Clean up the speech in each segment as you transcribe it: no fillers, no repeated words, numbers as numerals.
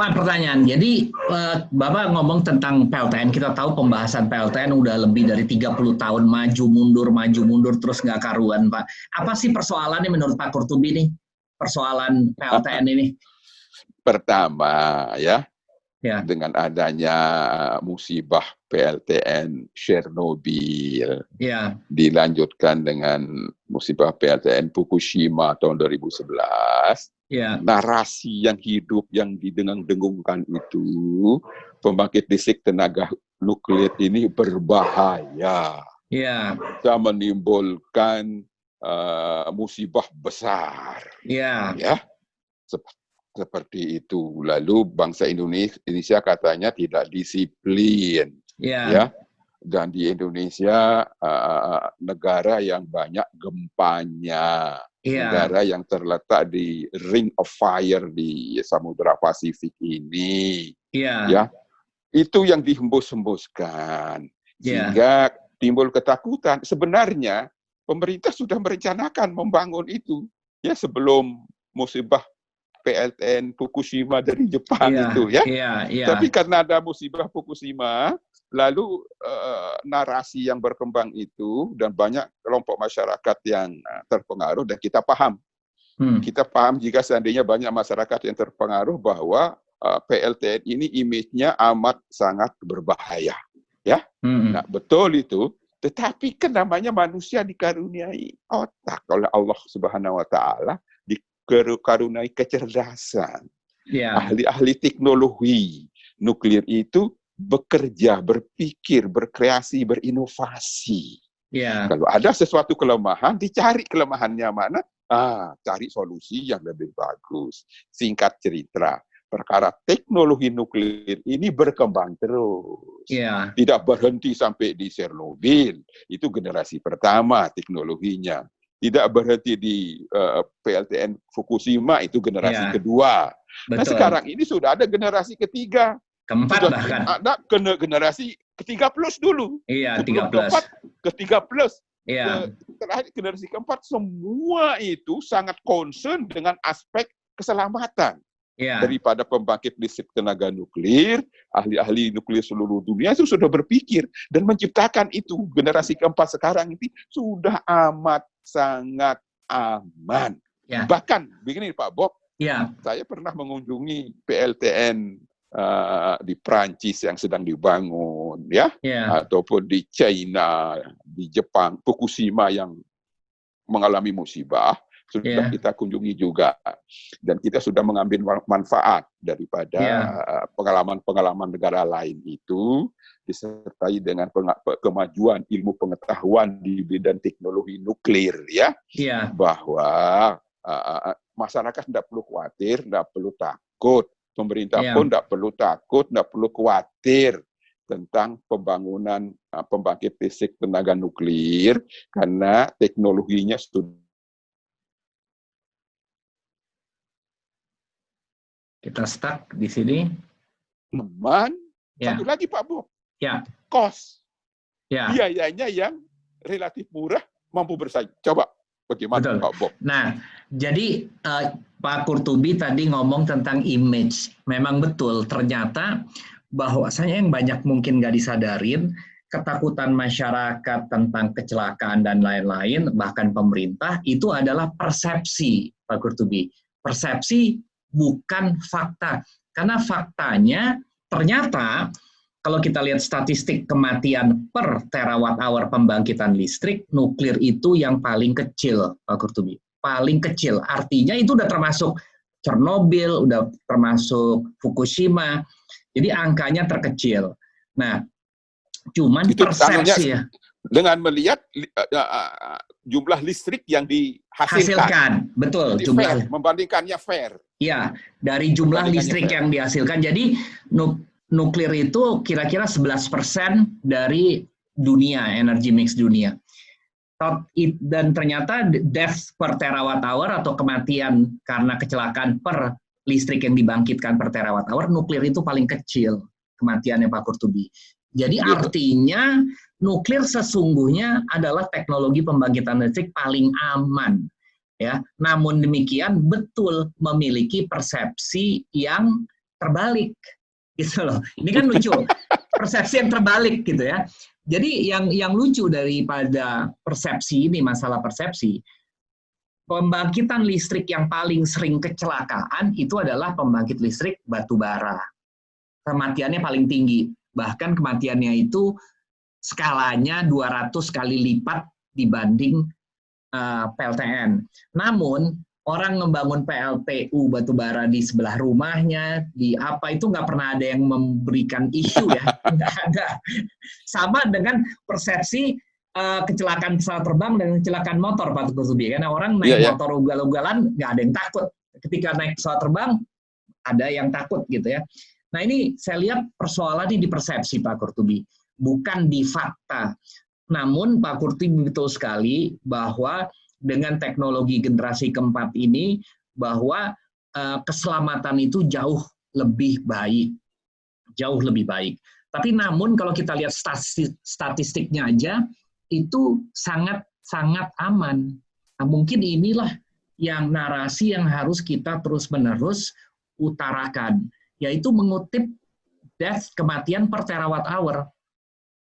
Pak, pertanyaan. Jadi, Bapak ngomong tentang PLTN. Kita tahu pembahasan PLTN udah lebih dari 30 tahun maju mundur, terus nggak karuan, Pak. Apa sih persoalannya menurut Pak Qurtubi nih? Persoalan PLTN ini? Pertama, ya, Ya. dengan adanya musibah PLTN Chernobyl, Ya. dilanjutkan dengan musibah PLTN Fukushima tahun 2011, ya. Narasi yang hidup, yang didengung-dengungkan itu, pembangkit listrik tenaga nuklir ini berbahaya. Ya. Bisa menimbulkan musibah besar. Ya. Ya, seperti itu. Lalu bangsa Indonesia katanya tidak disiplin. Ya. Dan di Indonesia negara yang banyak gempanya. Negara yang terletak di Ring of Fire di Samudra Pasifik ini. Ya. Itu yang dihembus-hembuskan. Sehingga timbul ketakutan. Sebenarnya pemerintah sudah merencanakan membangun itu ya sebelum musibah PLTN Fukushima dari Jepang itu ya. Tapi karena ada musibah Fukushima, lalu narasi yang berkembang itu dan banyak kelompok masyarakat yang terpengaruh, dan kita paham. Kita paham jika seandainya banyak masyarakat yang terpengaruh bahwa PLTN ini image-nya amat sangat berbahaya. Ya. Nah, betul itu. Tetapi kan namanya manusia dikaruniai otak oleh Allah Subhanahu wa taala, dikaruniai kecerdasan. Ahli-ahli teknologi nuklir itu bekerja, berpikir, berkreasi, berinovasi. Kalau ada sesuatu kelemahan, dicari kelemahannya mana, cari solusi yang lebih bagus. Singkat cerita, perkara teknologi nuklir ini berkembang terus. Tidak berhenti sampai di Chernobyl. Itu generasi pertama teknologinya. Tidak berhenti di PLTN Fukushima, itu generasi kedua. Nah, sekarang ini sudah ada generasi ketiga. Keempat sudah bahkan. Ada generasi ketiga plus dulu. Sebelum keempat, ketiga plus. Iya. Terakhir generasi keempat, semua itu sangat concern dengan aspek keselamatan. Daripada pembangkit listrik tenaga nuklir, ahli-ahli nuklir seluruh dunia itu sudah berpikir dan menciptakan itu. Generasi keempat sekarang ini sudah amat sangat aman. Bahkan, begini Pak Bob, saya pernah mengunjungi PLTN di Prancis yang sedang dibangun, ataupun di China, di Jepang, Fukushima yang mengalami musibah. Sudah kita kunjungi juga, dan kita sudah mengambil manfaat daripada pengalaman-pengalaman negara lain itu, disertai dengan kemajuan ilmu pengetahuan di bidang teknologi nuklir, bahwa masyarakat tidak perlu khawatir, tidak perlu takut, pemerintah pun tidak perlu takut, tidak perlu khawatir tentang pembangunan pembangkit listrik tenaga nuklir, karena teknologinya sudah. Kita stuck di sini. Aman. Satu lagi Pak Bob. Cost. Biayanya yang relatif murah, mampu bersaing. Coba bagaimana Pak Bob? Nah, jadi Pak Qurtubi tadi ngomong tentang image. Memang betul, ternyata bahwasanya yang banyak mungkin nggak disadarin, ketakutan masyarakat tentang kecelakaan dan lain-lain, bahkan pemerintah, itu adalah persepsi, Pak Qurtubi. Persepsi bukan fakta. Karena faktanya ternyata kalau kita lihat statistik kematian per terawatt hour pembangkitan listrik, nuklir itu yang paling kecil, Pak Qurtubi. Paling kecil. Artinya itu udah termasuk Chernobyl, udah termasuk Fukushima. Jadi angkanya terkecil. Nah, cuman itu persepsi ya. Dengan melihat jumlah listrik yang dihasilkan. Betul. Jumlah membandingkannya fair. Iya, dari jumlah listrik yang dihasilkan. Jadi nuklir itu kira-kira 11% dari dunia, energi mix dunia. Dan ternyata death per terawatt hour atau kematian karena kecelakaan per listrik yang dibangkitkan per terawatt hour, nuklir itu paling kecil kematiannya Pak Qurtubi. Jadi artinya nuklir sesungguhnya adalah teknologi pembangkitan listrik paling aman. Ya, namun demikian betul memiliki persepsi yang terbalik gitu loh. Ini kan lucu, persepsi yang terbalik gitu ya. Jadi yang lucu daripada persepsi ini, masalah persepsi, pembangkitan listrik yang paling sering kecelakaan itu adalah pembangkit listrik batu bara. Kematiannya paling tinggi, bahkan kematiannya itu skalanya 200 kali lipat dibanding PLTN. Namun orang membangun PLTU batubara di sebelah rumahnya, di apa itu nggak pernah ada yang memberikan isu ya, nggak ada. Sama dengan persepsi kecelakaan pesawat terbang dan kecelakaan motor, Pak Kurtubi. Karena orang naik motor ugal-ugalan nggak ada yang takut. Ketika naik pesawat terbang ada yang takut gitu ya. Nah ini saya lihat persoalan ini di persepsi, Pak Kurtubi, bukan di fakta. Namun Pak Kurtubi betul sekali bahwa dengan teknologi generasi keempat ini, bahwa keselamatan itu jauh lebih baik. Jauh lebih baik. Tapi namun kalau kita lihat statistiknya aja, itu sangat aman. Nah, mungkin inilah yang narasi yang harus kita terus-menerus utarakan, yaitu mengutip kematian per terawatt hour.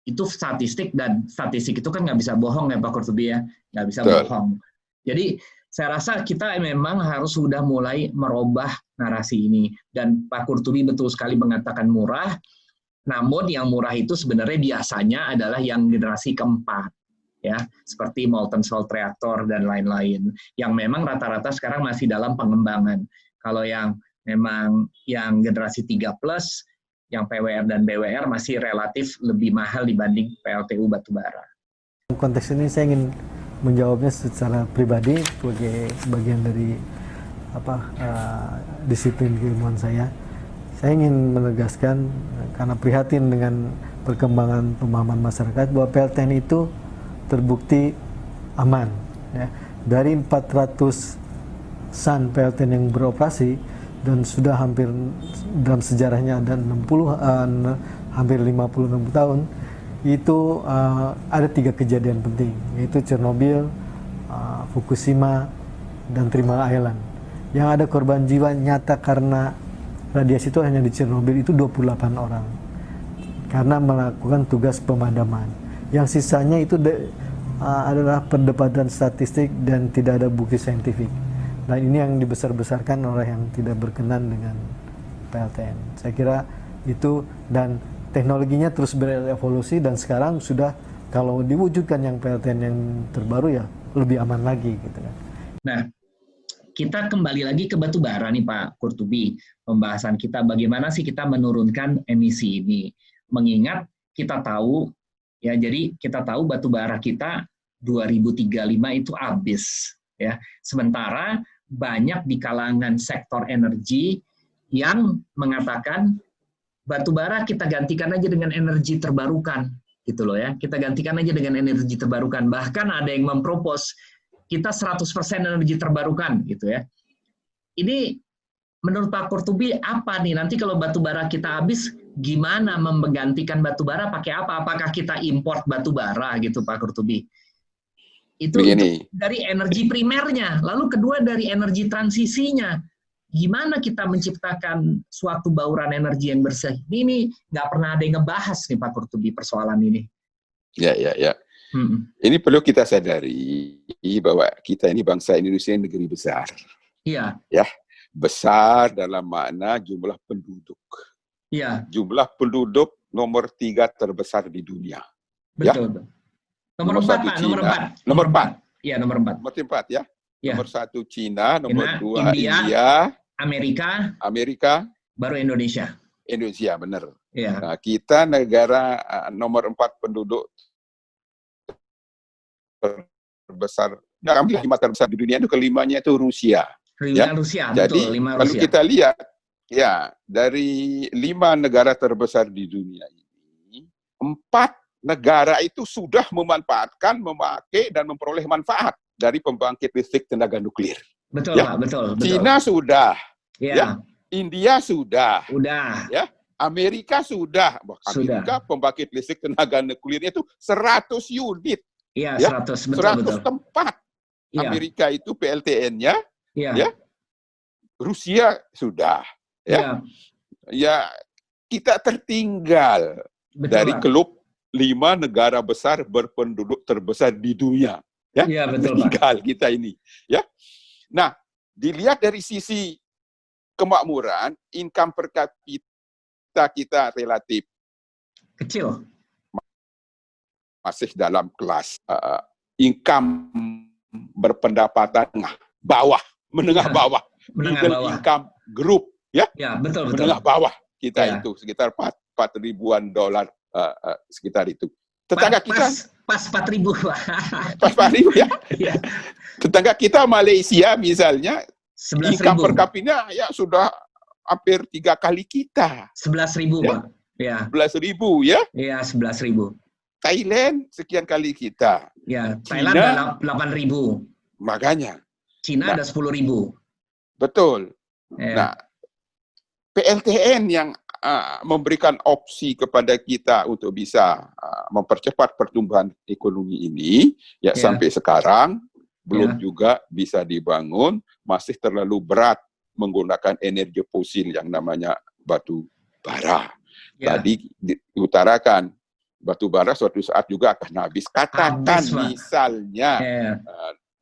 Itu statistik, dan statistik itu kan nggak bisa bohong ya Pak Kurtubi ya, nggak bisa bohong. Jadi saya rasa kita memang harus sudah mulai merubah narasi ini. Dan Pak Kurtubi betul sekali mengatakan murah, namun yang murah itu sebenarnya biasanya adalah yang generasi keempat, ya, seperti molten salt reactor dan lain-lain, yang memang rata-rata sekarang masih dalam pengembangan. Kalau yang memang yang generasi 3+, yang PWR dan BWR masih relatif lebih mahal dibanding PLTU batubara. Konteks ini saya ingin menjawabnya secara pribadi sebagai bagian dari disiplin keilmuan saya. Saya ingin menegaskan karena prihatin dengan perkembangan pemahaman masyarakat bahwa PLTN itu terbukti aman. Ya. Dari 400-an PLTN yang beroperasi, dan sudah hampir dalam sejarahnya ada hampir 56 tahun, itu ada 3 kejadian penting, yaitu Chernobyl, Fukushima, dan Three Mile Island. Yang ada korban jiwa nyata karena radiasi itu hanya di Chernobyl itu 28 orang, karena melakukan tugas pemadaman. Yang sisanya itu adalah perdebatan statistik dan tidak ada bukti saintifik. Nah ini yang dibesar-besarkan oleh yang tidak berkenan dengan PLTN. Saya kira itu, dan teknologinya terus berevolusi, dan sekarang sudah kalau diwujudkan yang PLTN yang terbaru ya lebih aman lagi gitu kan. Nah, kita kembali lagi ke batu bara nih Pak Kurtubi. Pembahasan kita bagaimana sih kita menurunkan emisi ini. Mengingat kita tahu ya, jadi kita tahu batu bara kita 2035 itu habis ya. Sementara banyak di kalangan sektor energi yang mengatakan batu bara kita gantikan aja dengan energi terbarukan gitu loh ya. Kita gantikan aja dengan energi terbarukan. Bahkan ada yang mempropos kita 100% energi terbarukan gitu ya. Ini menurut Pak Kurtubi apa nih nanti kalau batu bara kita habis, gimana menggantikan batu bara, pakai apa? Apakah kita import batu bara gitu Pak Kurtubi? Itu dari energi primernya, lalu kedua dari energi transisinya. Gimana kita menciptakan suatu bauran energi yang bersih? Ini nggak pernah ada yang ngebahas nih Pak Kurtubi persoalan ini. Ya. Ini perlu kita sadari bahwa kita ini bangsa Indonesia negeri besar. Iya. Ya, besar dalam makna jumlah penduduk. Iya. Jumlah penduduk nomor 3 terbesar di dunia. Betul. Ya? Nomor 4, Pak. Nomor 4. Iya, nomor 4. Nomor 4 ya. Ya. Nomor 1 Cina, nomor 2 India, Amerika, baru Indonesia. Indonesia, benar. Ya. Nah, kita negara nomor 4 penduduk terbesar. Nah, 5 terbesar di dunia itu, kelimanya itu Rusia. Rusia, jadi betul, 5 kalau Rusia. kita lihat, ya dari 5 negara terbesar di dunia ini, 4 negara itu sudah memanfaatkan, memakai, dan memperoleh manfaat dari pembangkit listrik tenaga nuklir. Betul, ya. Pak, betul. Cina sudah, ya. India sudah, ya. Amerika sudah. Amerika pembangkit listrik tenaga nuklirnya itu 100 unit. Iya, ya. 100, betul, 100 betul. tempat. Ya. Amerika itu PLTN-nya, ya. Rusia sudah. Ya. ya kita tertinggal dari klub 5 negara besar berpenduduk terbesar di dunia. Ya, iya, betul, tinggal Pak. Kita ini. Ya, nah dilihat dari sisi kemakmuran, income per kapita kita relatif kecil, masih dalam kelas income berpendapatan bawah, menengah bawah, middle income group, ya, betul. Menengah bawah kita itu sekitar 4 ribuan dolar, sekitar itu. Tetangga kita pas 4.000, pas 4.000 ya. Tetangga kita Malaysia misalnya, income per kapita ya sudah hampir 3 kali kita. 11.000, Pak. Ya. 11.000 ya? Iya, 11.000. Thailand sekian kali kita. Ya, Thailand ada 8.000. Makanya. Cina ada 10.000. Betul. Ya. Nah, PLTN yang memberikan opsi kepada kita untuk bisa mempercepat pertumbuhan ekonomi ini, ya sampai sekarang belum juga bisa dibangun, masih terlalu berat menggunakan energi fosil yang namanya batu bara. Tadi diutarakan, batu bara suatu saat juga akan habis. Katakan misalnya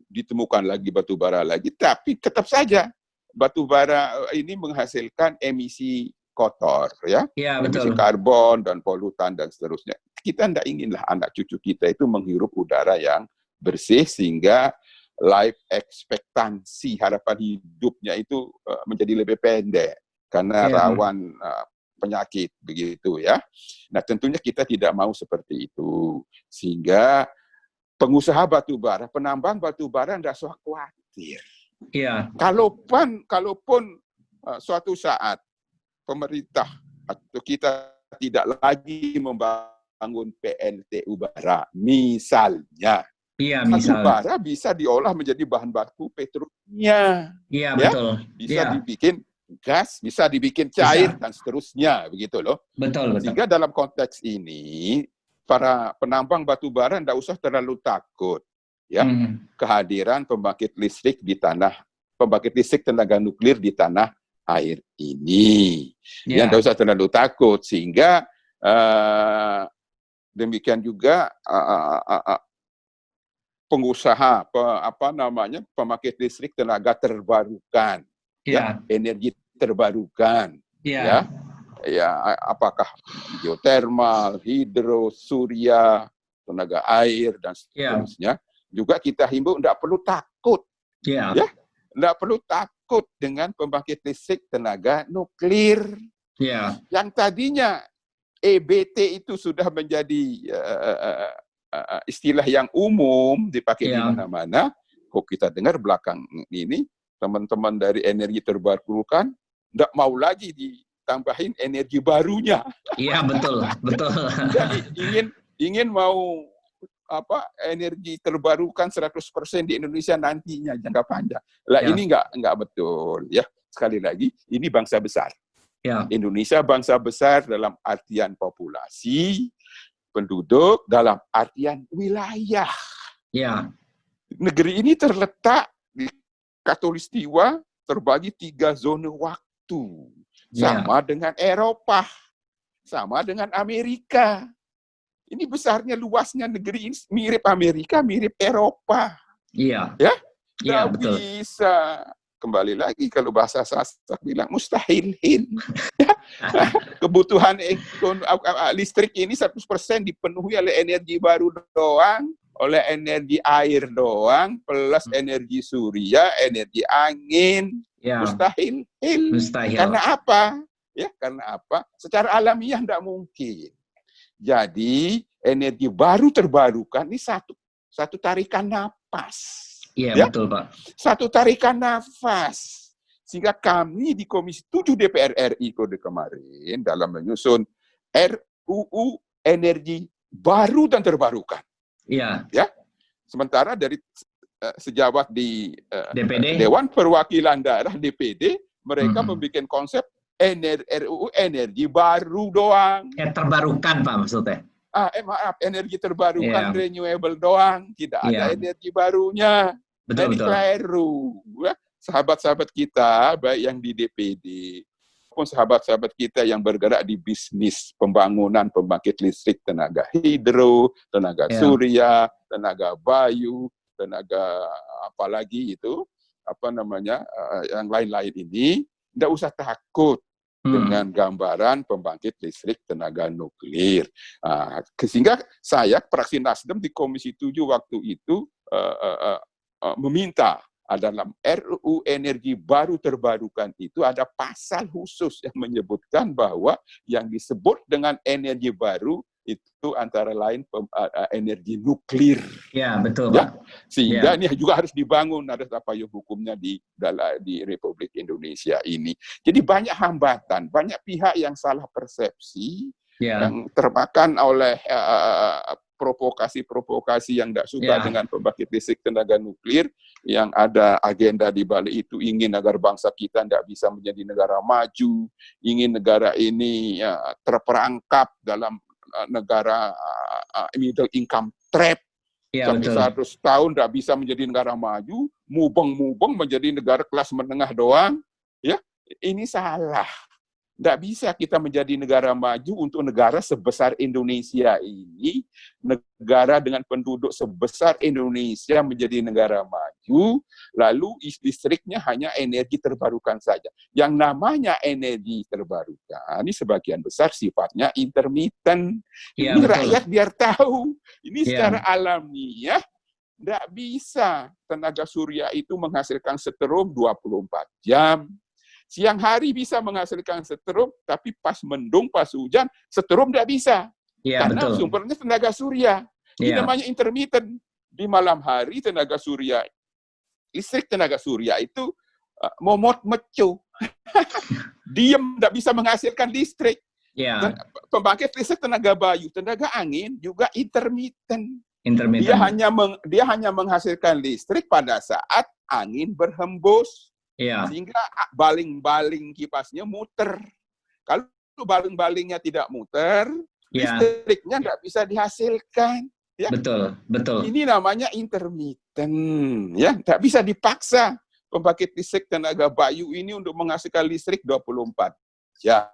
ditemukan lagi batu bara lagi, tapi tetap saja batu bara ini menghasilkan emisi kotor, ya, emisi karbon dan polutan dan seterusnya. Kita tidak inginlah anak cucu kita itu menghirup udara yang bersih sehingga life expectancy, harapan hidupnya itu menjadi lebih pendek karena rawan penyakit, begitu ya. Nah, tentunya kita tidak mau seperti itu, sehingga pengusaha batu bara, penambang batu bara tidak usah khawatir. Kalaupun suatu saat pemerintah atau kita tidak lagi membangun PLTU bara, misalnya, batu bara bisa diolah menjadi bahan baku petrokimia. Iya, betul. Bisa dibikin gas, bisa dibikin cair, dan seterusnya, begitu loh. Betul. Sehingga dalam konteks ini, para penambang batu bara tidak usah terlalu takut, ya, kehadiran pembangkit listrik tenaga nuklir di tanah air ini. Yang tidak usah terlalu takut, sehingga demikian juga pengusaha pembangkit listrik tenaga terbarukan, energi terbarukan, ya, apakah geotermal, hidro, surya, tenaga air dan seterusnya, juga kita himbau tidak perlu takut, tidak perlu takut dengan pembangkit listrik tenaga nuklir, yang tadinya EBT itu sudah menjadi istilah yang umum dipakai di mana-mana. Kok kita dengar belakang ini teman-teman dari energi terbarukan tidak mau lagi ditambahin energi barunya. Iya, betul. Jadi ingin mau energi terbarukan 100% di Indonesia nantinya jangka panjang. Lah ini enggak betul, ya. Sekali lagi, ini bangsa besar. Indonesia bangsa besar dalam artian populasi, penduduk dalam artian wilayah. Negeri ini terletak di Khatulistiwa, terbagi 3 zona waktu. Sama dengan Eropa, sama dengan Amerika. Ini besarnya, luasnya negeri ini mirip Amerika, mirip Eropa. Nggak bisa. Kembali lagi kalau bahasa sastra bilang mustahil. Kebutuhan listrik ini 100% dipenuhi oleh energi baru doang, oleh energi air doang, plus energi surya, energi angin. Mustahil. Karena apa? Karena apa? Secara alamiah tidak mungkin. Jadi energi baru terbarukan ini satu tarikan napas. Betul, Pak. Satu tarikan nafas. Sehingga kami di Komisi 7 DPR RI kode kemarin dalam menyusun RUU energi baru dan terbarukan. Sementara dari sejawat di DPD, Dewan Perwakilan Daerah DPD, mereka membuat konsep RUU energi baru doang. Terbarukan, Pak, maksudnya. Energi terbarukan, renewable doang, tidak ada energi barunya. Betul. Keliru. Sahabat-sahabat kita, baik yang di DPD maupun sahabat-sahabat kita yang bergerak di bisnis pembangunan pembangkit listrik tenaga hidro, tenaga surya, tenaga bayu, tenaga apalagi itu, yang lain-lain ini, tidak usah takut dengan gambaran pembangkit listrik tenaga nuklir. Sehingga saya, fraksi Nasdem di Komisi 7 waktu itu meminta dalam RUU energi baru terbarukan itu ada pasal khusus yang menyebutkan bahwa yang disebut dengan energi baru itu antara lain energi nuklir. Ya, betul, Pak. Sehingga ini juga harus dibangun, ada payung hukumnya di Republik Indonesia ini. Jadi banyak hambatan, banyak pihak yang salah persepsi, yang termakan oleh provokasi-provokasi yang tidak suka dengan pembangkit listrik tenaga nuklir, yang ada agenda di balik itu ingin agar bangsa kita tidak bisa menjadi negara maju, ingin negara ini terperangkap dalam negara middle income trap, sampai 100 tahun tidak bisa menjadi negara maju, mubeng-mubeng menjadi negara kelas menengah doang. Ya, ini salah. Tidak bisa kita menjadi negara maju untuk negara sebesar Indonesia ini, negara dengan penduduk sebesar Indonesia menjadi negara maju, lalu listriknya hanya energi terbarukan saja. Yang namanya energi terbarukan, ini sebagian besar sifatnya intermittent. Ini rakyat biar tahu, ini secara alamiah, tidak bisa tenaga surya itu menghasilkan setrum 24 jam. Siang hari bisa menghasilkan setrum, tapi pas mendung, pas hujan, setrum tidak bisa. Karena sumbernya tenaga surya. Ini namanya intermittent. Di malam hari tenaga surya, listrik tenaga surya itu momot mecu. Diem, tidak bisa menghasilkan listrik. Dan pembangkit listrik tenaga bayu, tenaga angin juga intermittent. Dia hanya menghasilkan listrik pada saat angin berhembus. Sehingga baling-baling kipasnya muter. Kalau baling-balingnya tidak muter, listriknya tidak bisa dihasilkan. Ya? Betul. Ini namanya intermittent. Ya, tidak bisa dipaksa pembangkit listrik tenaga bayu ini untuk menghasilkan listrik 24 jam.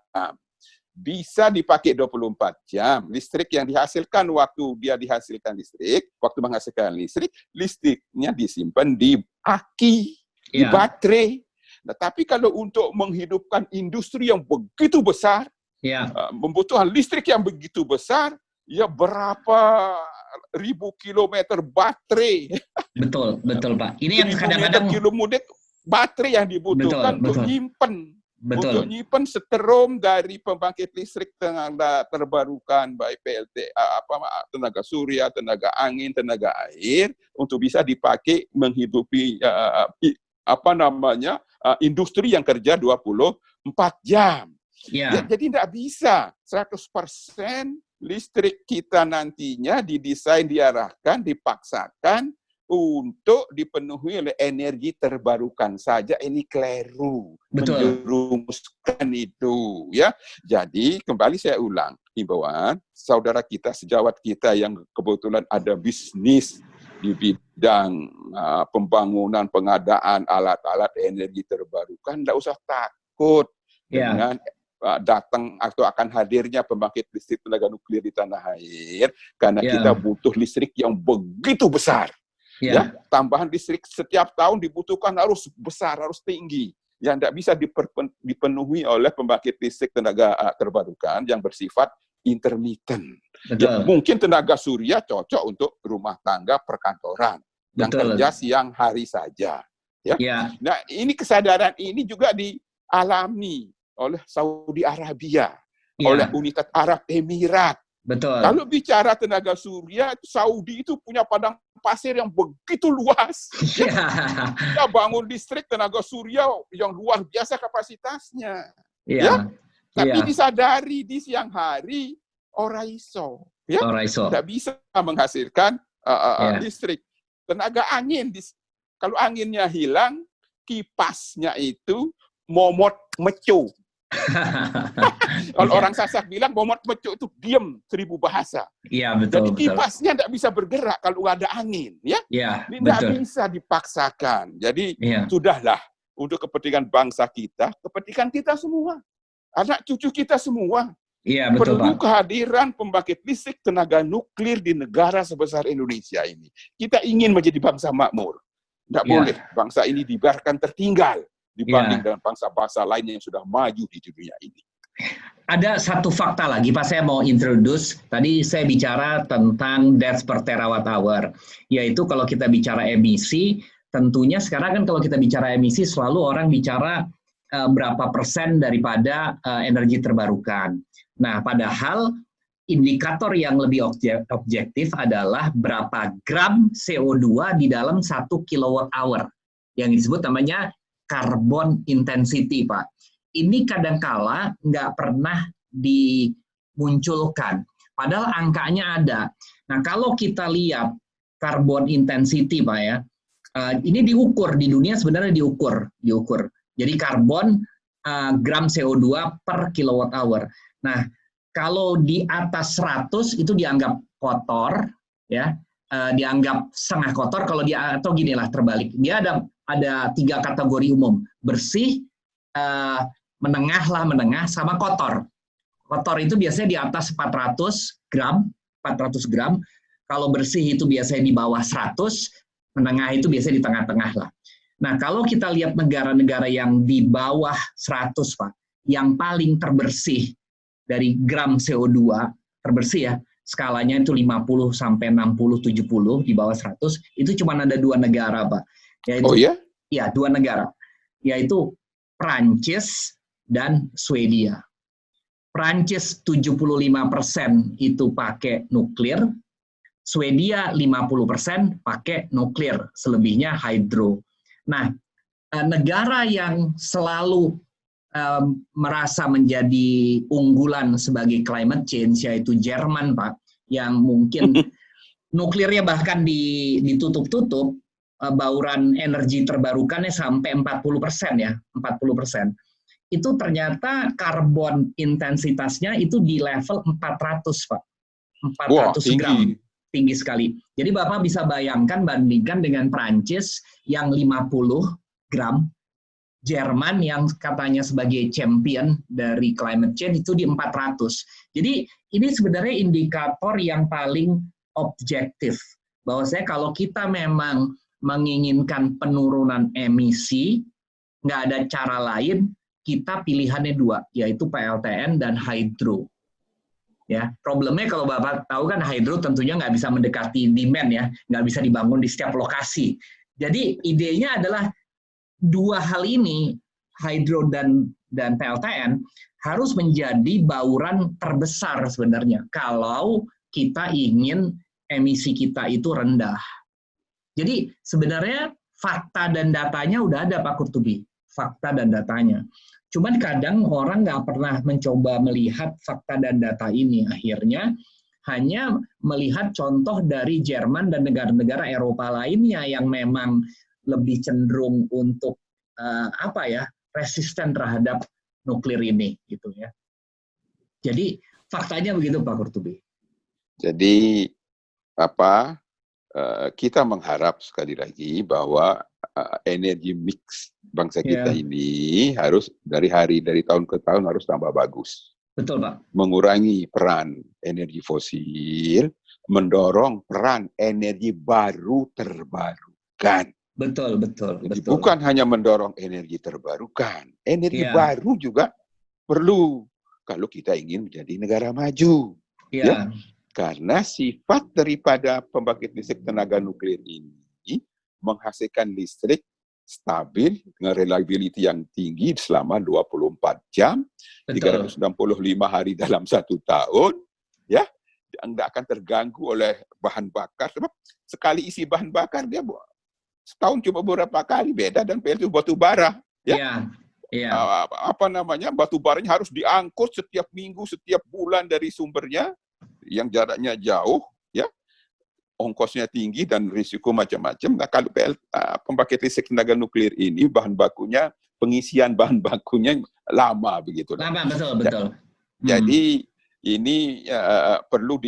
Bisa dipakai 24 jam. Listrik yang dihasilkan waktu dia dihasilkan listrik, waktu menghasilkan listrik, listriknya disimpan di aki. Di baterai. Nah, tapi kalau untuk menghidupkan industri yang begitu besar, membutuhkan listrik yang begitu besar, ya berapa ribu kilometer baterai. Betul Pak. Ini yang kadang-kadang kilometer baterai yang dibutuhkan untuk nyimpen setrum dari pembangkit listrik tenaga terbarukan, baik PLT, tenaga surya, tenaga angin, tenaga air, untuk bisa dipakai menghidupi industri yang kerja 24 jam. Jadi tidak bisa 100% listrik kita nantinya didesain, diarahkan, dipaksakan untuk dipenuhi oleh energi terbarukan saja. Ini keliru, menjerumuskan itu. Ya, jadi kembali saya ulang, himbauan saudara kita, sejawat kita yang kebetulan ada bisnis di bidang pembangunan, pengadaan alat-alat energi terbarukan, tidak usah takut dengan datang atau akan hadirnya pembangkit listrik tenaga nuklir di tanah air, karena kita butuh listrik yang begitu besar. Tambahan listrik setiap tahun dibutuhkan harus besar, harus tinggi, yang tidak bisa dipenuhi oleh pembangkit listrik tenaga terbarukan yang bersifat intermittent. Mungkin tenaga surya cocok untuk rumah tangga perkantoran yang kerja siang hari saja. Nah, ini kesadaran ini juga dialami oleh Saudi Arabia, oleh United Arab Emirat. Kalau bicara tenaga surya, Saudi itu punya padang pasir yang begitu luas. Kita bangun listrik tenaga surya yang luar biasa kapasitasnya. Tapi disadari di siang hari, ora iso. Tidak bisa menghasilkan listrik. Tenaga angin, kalau anginnya hilang, kipasnya itu momot mecu. Kalau orang Sasak bilang momot mecu itu diem 1000 bahasa. Jadi kipasnya tidak bisa bergerak kalau ada angin. Ini tidak bisa dipaksakan. Jadi sudahlah, untuk kepentingan bangsa kita, kepentingan kita semua. anak cucu kita semua. Iya, betul, Perlu Pak. kehadiran pembangkit listrik tenaga nuklir di negara sebesar Indonesia ini. Kita ingin menjadi bangsa makmur. Tidak boleh bangsa ini dibiarkan tertinggal dibanding dengan bangsa-bangsa lainnya yang sudah maju di dunia ini. Ada satu fakta lagi, Pak, saya mau introduce. Tadi saya bicara tentang death per terawatt hour, yaitu kalau kita bicara emisi, tentunya sekarang kan kalau kita bicara emisi selalu orang bicara berapa persen daripada energi terbarukan. Nah, padahal indikator yang lebih objektif adalah berapa gram CO2 di dalam 1 kilowatt hour, yang disebut namanya carbon intensity, Pak. Ini kadangkala nggak pernah dimunculkan, padahal angkanya ada. Nah, kalau kita lihat carbon intensity, Pak ya, ini diukur di dunia sebenarnya diukur. Jadi karbon gram CO2 per kilowatt hour. Nah, kalau di atas 100 itu dianggap kotor, ya, dianggap setengah kotor. Kalau dia atau ginilah terbalik, dia ada 3 kategori umum: bersih, menengah, sama kotor. Kotor itu biasanya di atas 400 gram. Kalau bersih itu biasanya di bawah 100, menengah itu biasanya di tengah-tengah lah. Nah, kalau kita lihat negara-negara yang di bawah 100, Pak, yang paling terbersih dari gram CO2, terbersih ya, skalanya itu 50 sampai 60, 70, di bawah 100, itu cuma ada 2 negara, Pak. Yaitu, oh ya? Ya, 2 negara, yaitu Prancis dan Swedia. Prancis 75% itu pakai nuklir, Swedia 50% pakai nuklir, selebihnya hydro. Nah, negara yang selalu merasa menjadi unggulan sebagai climate change yaitu Jerman, Pak, yang mungkin nuklirnya bahkan ditutup-tutup, bauran energi terbarukannya sampai 40% ya, 40%. Itu ternyata karbon intensitasnya itu di level 400, Pak. 400 gram. Tinggi sekali. Jadi Bapak bisa bayangkan, bandingkan dengan Prancis yang 50 gram, Jerman yang katanya sebagai champion dari climate change itu di 400. Jadi ini sebenarnya indikator yang paling objektif. Bahwasanya kalau kita memang menginginkan penurunan emisi, nggak ada cara lain, kita pilihannya 2, yaitu PLTN dan hydro. Ya, problemnya kalau Bapak tahu kan hydro tentunya nggak bisa mendekati demand ya, nggak bisa dibangun di setiap lokasi. Jadi idenya adalah 2 hal ini, hydro dan PLTN, harus menjadi bauran terbesar sebenarnya kalau kita ingin emisi kita itu rendah. Jadi sebenarnya fakta dan datanya udah ada, Pak Qurtubi, fakta dan datanya. Cuman kadang orang nggak pernah mencoba melihat fakta dan data ini. Akhirnya hanya melihat contoh dari Jerman dan negara-negara Eropa lainnya yang memang lebih cenderung untuk resisten terhadap nuklir ini, gitu ya. Jadi faktanya begitu, Pak Qurtubi. Jadi kita mengharap sekali lagi bahwa energi mix bangsa kita ini harus dari tahun ke tahun harus tambah bagus. Betul, Pak. Mengurangi peran energi fosil, mendorong peran energi baru terbarukan. Betul. Jadi bukan hanya mendorong energi terbarukan, energi baru juga perlu kalau kita ingin menjadi negara maju. Ya? Karena sifat daripada pembangkit listrik tenaga nuklir ini menghasilkan listrik stabil dengan reliability yang tinggi selama 24 jam, betul. 365 hari dalam 1 tahun, ya, tidak akan terganggu oleh bahan bakar. Sebab sekali isi bahan bakar dia setahun cuma beberapa kali, beda dan PLTU batu bara, ya. Batu baranya harus diangkut setiap minggu, setiap bulan dari sumbernya yang jaraknya jauh, ya. Ongkosnya tinggi dan risiko macam-macam. Nah, kalau pembangkit listrik tenaga nuklir ini pengisian bahan bakunya lama begitu. Lama, betul. Jadi ini perlu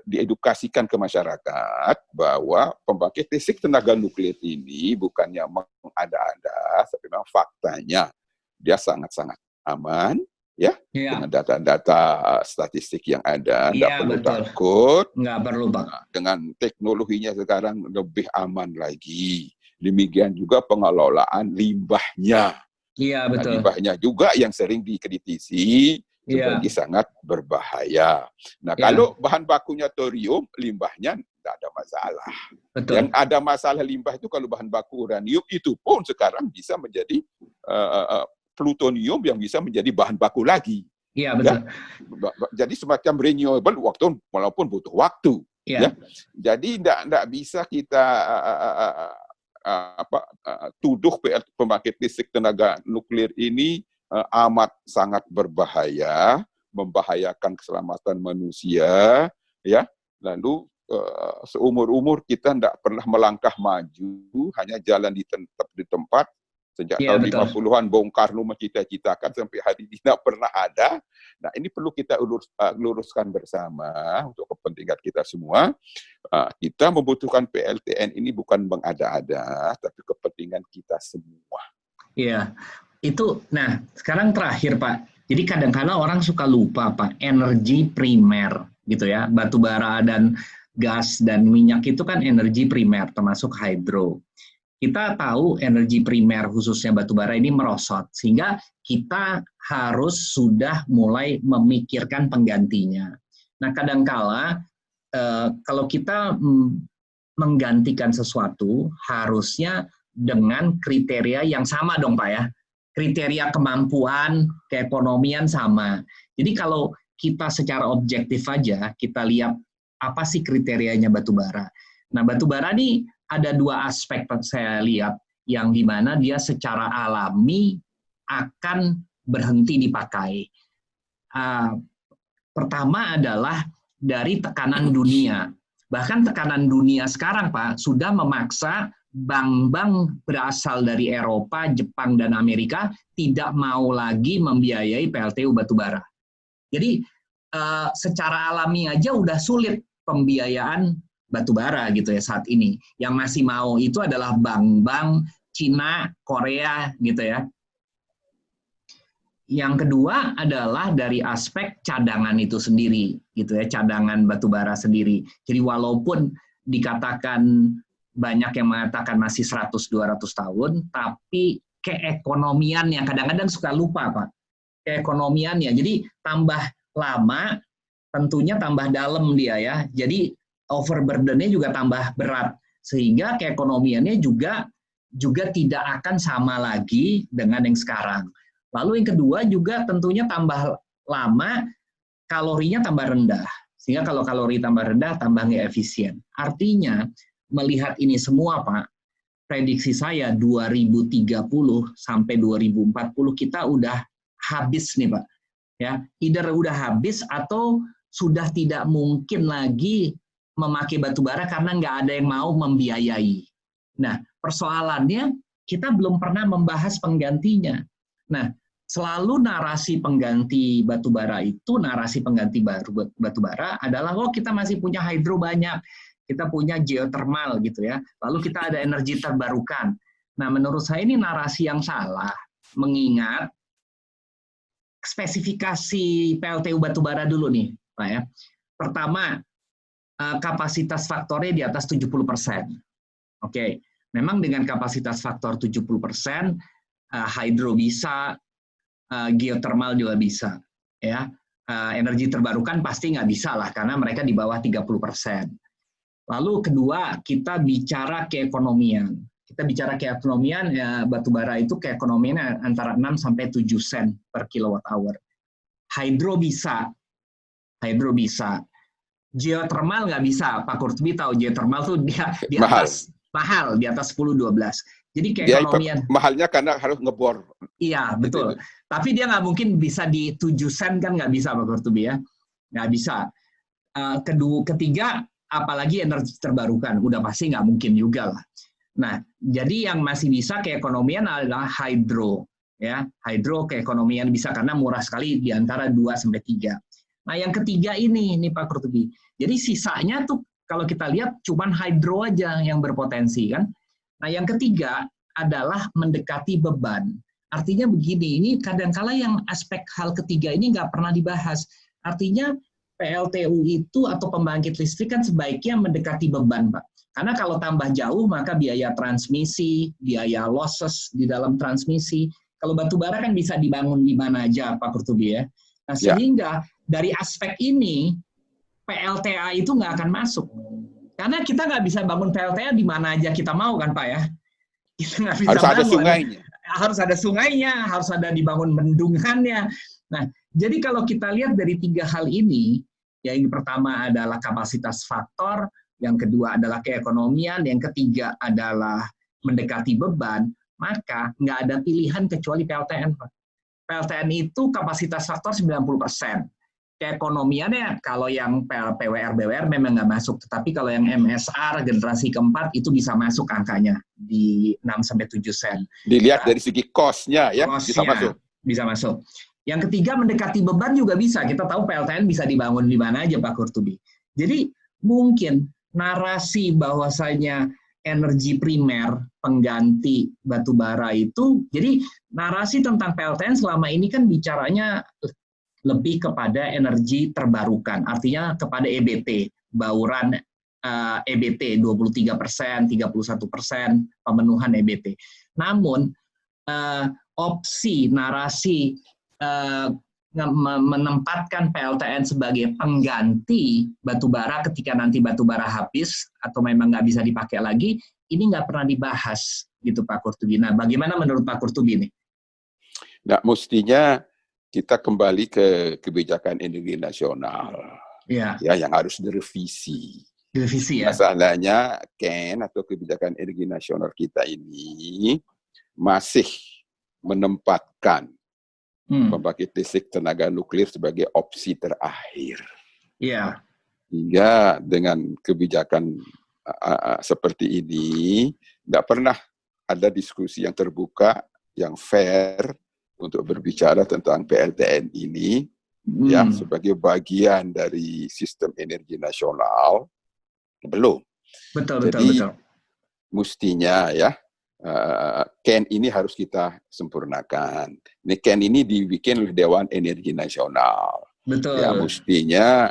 diedukasikan ke masyarakat bahwa pembangkit listrik tenaga nuklir ini bukannya mengada-ada, tapi memang faktanya dia sangat-sangat aman, ya, dengan data-data statistik yang ada, nggak perlu betul. takut. Nggak perlu, Pak. Dengan teknologinya sekarang lebih aman lagi. Demikian juga pengelolaan limbahnya. Iya, Nah, betul. limbahnya juga yang sering dikritisi sebagai sangat berbahaya. Nah, kalau bahan bakunya thorium, limbahnya tidak ada masalah. Betul. Yang ada masalah limbah itu kalau bahan baku uranium, itu pun sekarang bisa menjadi plutonium yang bisa menjadi bahan baku lagi. Iya, betul. Ya? Jadi semacam renewable walaupun butuh waktu. Ya. Jadi tidak bisa kita tuduh pembangkit listrik tenaga nuklir ini amat sangat berbahaya, membahayakan keselamatan manusia, ya. Lalu seumur-umur kita tidak pernah melangkah maju, hanya jalan tetap di tempat. Sejak tahun 50-an bongkar rumah cita-citakan sampai hari ini tidak pernah ada. Nah, ini perlu kita luruskan bersama untuk kepentingan kita semua. Kita membutuhkan PLTN ini bukan mengada-ada, tapi kepentingan kita semua. Iya, itu. Nah, sekarang terakhir, Pak. Jadi kadang-kadang orang suka lupa, Pak, energi primer, gitu ya. Batu bara dan gas dan minyak itu kan energi primer, termasuk hidro. Kita tahu energi primer khususnya batu bara ini merosot, sehingga kita harus sudah mulai memikirkan penggantinya. Nah, kadangkala kalau kita menggantikan sesuatu, harusnya dengan kriteria yang sama dong, Pak ya. Kriteria kemampuan, keekonomian sama. Jadi kalau kita secara objektif aja, kita lihat apa sih kriterianya batu bara. Nah, batu bara ini ada dua aspek saya lihat, yang dimana dia secara alami akan berhenti dipakai. Pertama adalah dari tekanan dunia. Bahkan tekanan dunia sekarang, Pak, sudah memaksa bank-bank berasal dari Eropa, Jepang, dan Amerika tidak mau lagi membiayai PLTU batubara. Jadi secara alami aja udah sulit pembiayaan batubara gitu ya saat ini. Yang masih mau itu adalah bank-bank Cina, Korea gitu ya. Yang kedua adalah dari aspek cadangan itu sendiri gitu ya, cadangan batubara sendiri. Jadi walaupun dikatakan banyak yang mengatakan masih 100-200 tahun, tapi keekonomiannya kadang-kadang suka lupa, Pak. Keekonomiannya. Jadi tambah lama tentunya tambah dalam dia ya. Jadi overburden-nya juga tambah berat, sehingga keekonomiannya juga tidak akan sama lagi dengan yang sekarang. Lalu yang kedua juga tentunya tambah lama, kalorinya tambah rendah, sehingga kalau kalori tambah rendah, tambah nggak efisien. Artinya, melihat ini semua, Pak, prediksi saya 2030 sampai 2040 kita udah habis nih, Pak. Ya, either udah habis atau sudah tidak mungkin lagi memakai batubara karena nggak ada yang mau membiayai. Nah, persoalannya kita belum pernah membahas penggantinya. Nah, selalu narasi pengganti batubara itu, narasi pengganti batubara adalah, oh kita masih punya hidro banyak, kita punya geothermal gitu ya, lalu kita ada energi terbarukan. Nah, menurut saya ini narasi yang salah, mengingat spesifikasi PLTU batubara dulu nih, Pak ya. Pertama, kapasitas faktornya di atas 70%. Oke, memang dengan kapasitas faktor 70%, hidro bisa, geothermal juga bisa. Ya, energi terbarukan pasti nggak bisa lah, karena mereka di bawah 30%. Lalu kedua, kita bicara keekonomian. Kita bicara keekonomian, ya, batubara itu keekonomiannya antara 6 sampai 7 sen per kilowatt hour. Hidro bisa. Geothermal nggak bisa. Pak Kurtubi tahu geothermal tuh dia di atas mahal, di atas 10-12. Jadi keekonomian. Mahalnya karena harus ngebor. Iya, betul. Tapi dia nggak mungkin bisa di 7 sen kan, nggak bisa Pak Kurtubi ya. Nggak bisa. Ketiga, apalagi energi terbarukan. Udah pasti nggak mungkin juga lah. Nah, jadi yang masih bisa keekonomian adalah hidro. Ya, hidro keekonomian bisa karena murah sekali di antara 2-3. Nah, yang ketiga ini Pak Kurtubi. Jadi sisanya tuh kalau kita lihat cuman hidro aja yang berpotensi kan. Nah, yang ketiga adalah mendekati beban. Artinya begini, ini kadangkala yang aspek hal ketiga ini nggak pernah dibahas. Artinya PLTU itu atau pembangkit listrik kan sebaiknya mendekati beban, Pak. Karena kalau tambah jauh, maka biaya transmisi, biaya losses di dalam transmisi. Kalau batu bara kan bisa dibangun di mana aja, Pak Kurtubi ya. Nah, sehingga dari aspek ini, PLTA itu nggak akan masuk. Karena kita nggak bisa bangun PLTA di mana aja kita mau kan, Pak ya. Kita nggak bisa harus ada sungainya. Harus ada sungainya, harus ada dibangun bendungannya. Nah, jadi kalau kita lihat dari 3 hal ini, yang pertama adalah kapasitas faktor, yang kedua adalah keekonomian, yang ketiga adalah mendekati beban, maka nggak ada pilihan kecuali PLTN. PLTN itu kapasitas faktor 90%. Keekonomiannya kalau yang PWR, BWR memang nggak masuk, tetapi kalau yang MSR generasi keempat itu bisa masuk angkanya di 6-7 sen. Dilihat dari segi cost-nya ya, bisa masuk. Yang ketiga mendekati beban juga bisa. Kita tahu PLTN bisa dibangun di mana aja, Pak Kurtubi. Jadi mungkin narasi bahwasanya energi primer pengganti batu bara itu, jadi narasi tentang PLTN selama ini kan bicaranya lebih kepada energi terbarukan, artinya kepada EBT, bauran EBT 23%, 31% pemenuhan EBT. Namun opsi narasi menempatkan PLTN sebagai pengganti batubara ketika nanti batubara habis atau memang nggak bisa dipakai lagi, ini nggak pernah dibahas gitu Pak Kurtubi. Nah, bagaimana menurut Pak Kurtubi ini? Nah, mestinya kita kembali ke kebijakan energi nasional, ya yang harus direvisi. Direvisi ya. Masalahnya KEN atau kebijakan energi nasional kita ini masih menempatkan pembangkit listrik tenaga nuklir sebagai opsi terakhir. Iya. Hingga dengan kebijakan seperti ini, tidak pernah ada diskusi yang terbuka, yang fair untuk berbicara tentang PLTN ini, ya sebagai bagian dari sistem energi nasional, belum. Jadi, mestinya ya, KEN ini harus kita sempurnakan. Ini KEN ini dibikin oleh Dewan Energi Nasional. Betul. Ya, mestinya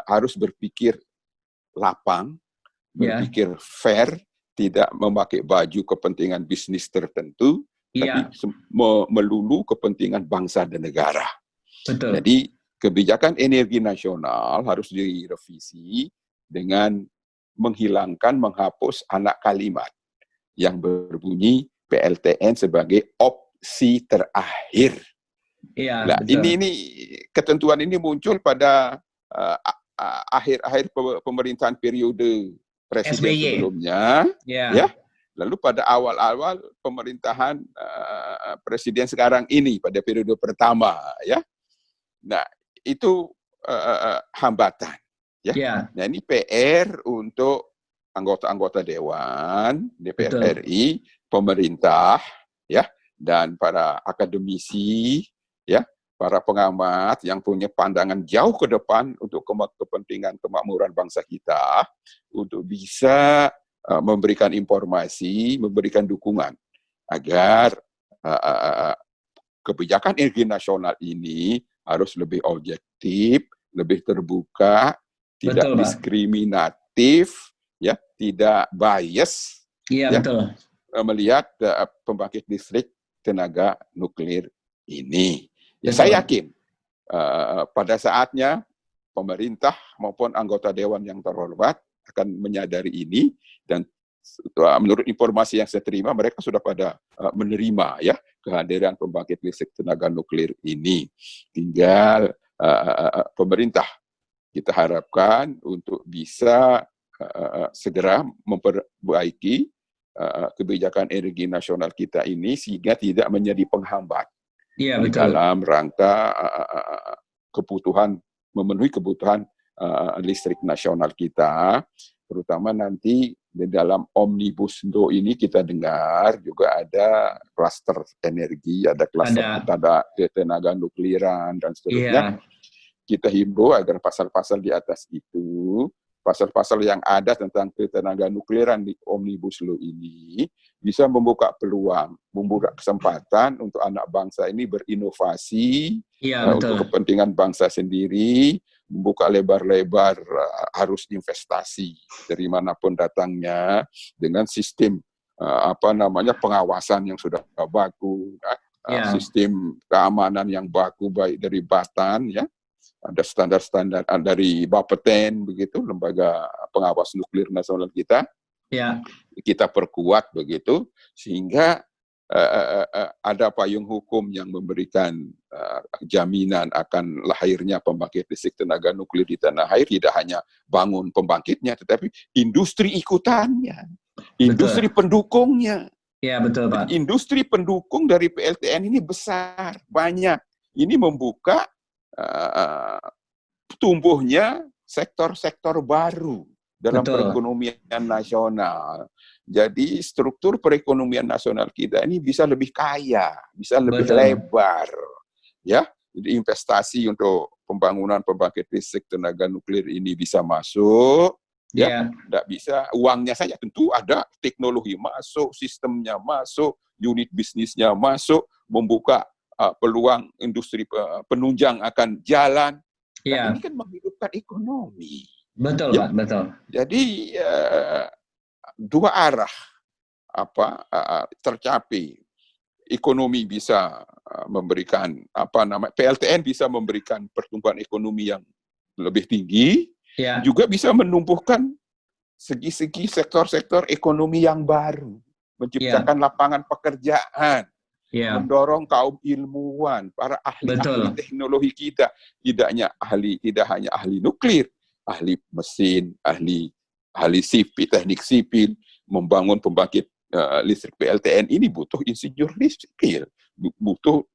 harus berpikir lapang, berpikir fair, tidak memakai baju kepentingan bisnis tertentu, tapi melulu kepentingan bangsa dan negara. Betul. Jadi kebijakan energi nasional harus direvisi dengan menghapus anak kalimat yang berbunyi PLTN sebagai opsi terakhir. Iya, nah, ini ketentuan ini muncul pada akhir-akhir pemerintahan periode presiden SBY sebelumnya, ya. Lalu pada awal-awal pemerintahan presiden sekarang ini pada periode pertama, ya. Nah, itu hambatan, ya. Nah, ini PR untuk anggota-anggota dewan, DPR RI, pemerintah, ya, dan para akademisi, ya, para pengamat yang punya pandangan jauh ke depan untuk kepentingan kemakmuran bangsa kita, untuk bisa memberikan informasi, memberikan dukungan agar kebijakan energi nasional ini harus lebih objektif, lebih terbuka, tidak diskriminatif, ya, tidak bias, melihat pembangkit listrik tenaga nuklir ini. Ya, saya yakin pada saatnya pemerintah maupun anggota dewan yang terhormat akan menyadari ini, dan menurut informasi yang saya terima mereka sudah pada menerima ya kehadiran pembangkit listrik tenaga nuklir ini. Tinggal pemerintah kita harapkan untuk bisa segera memperbaiki kebijakan energi nasional kita ini sehingga tidak menjadi penghambat di dalam rangka memenuhi kebutuhan listrik nasional kita, terutama nanti di dalam Omnibus Law ini kita dengar juga ada klaster energi, ada klaster tenaga nukliran dan seterusnya. Kita himbau agar pasal-pasal di atas itu pasal-pasal yang ada tentang ketenaga nukliran di Omnibus Law ini bisa membuka peluang, membuka kesempatan untuk anak bangsa ini berinovasi untuk kepentingan bangsa sendiri, membuka lebar-lebar arus investasi dari manapun datangnya dengan sistem pengawasan yang sudah baku, sistem keamanan yang baku baik dari Batan, ya. Ada standar-standar dari Bapeten, begitu, lembaga pengawas nuklir nasional kita. Kita perkuat begitu, sehingga ada payung hukum yang memberikan jaminan akan lahirnya pembangkit listrik tenaga nuklir di tanah air, tidak hanya bangun pembangkitnya, tetapi industri ikutannya, industri pendukungnya. Ya, betul, Pak. Industri pendukung dari PLTN ini besar, banyak. Ini membuka tumbuhnya sektor-sektor baru dalam perekonomian nasional. Jadi struktur perekonomian nasional kita ini bisa lebih kaya, bisa lebih lebar, ya. Jadi investasi untuk pembangunan pembangkit listrik tenaga nuklir ini bisa masuk, ya. Tidak bisa uangnya saja, tentu ada teknologi masuk, sistemnya masuk, unit bisnisnya masuk, membuka peluang industri penunjang akan jalan. Dan ini kan menghidupkan ekonomi. Betul, Pak, betul. Jadi dua arah tercapai. Ekonomi bisa memberikan PLTN bisa memberikan pertumbuhan ekonomi yang lebih tinggi, juga bisa menumbuhkan segi-segi sektor-sektor ekonomi yang baru, menciptakan lapangan pekerjaan. Mendorong kaum ilmuwan, para ahli teknologi kita, tidak hanya ahli nuklir, ahli mesin, ahli sipil, teknik sipil, membangun pembangkit listrik PLTN ini butuh insinyur sipil, butuh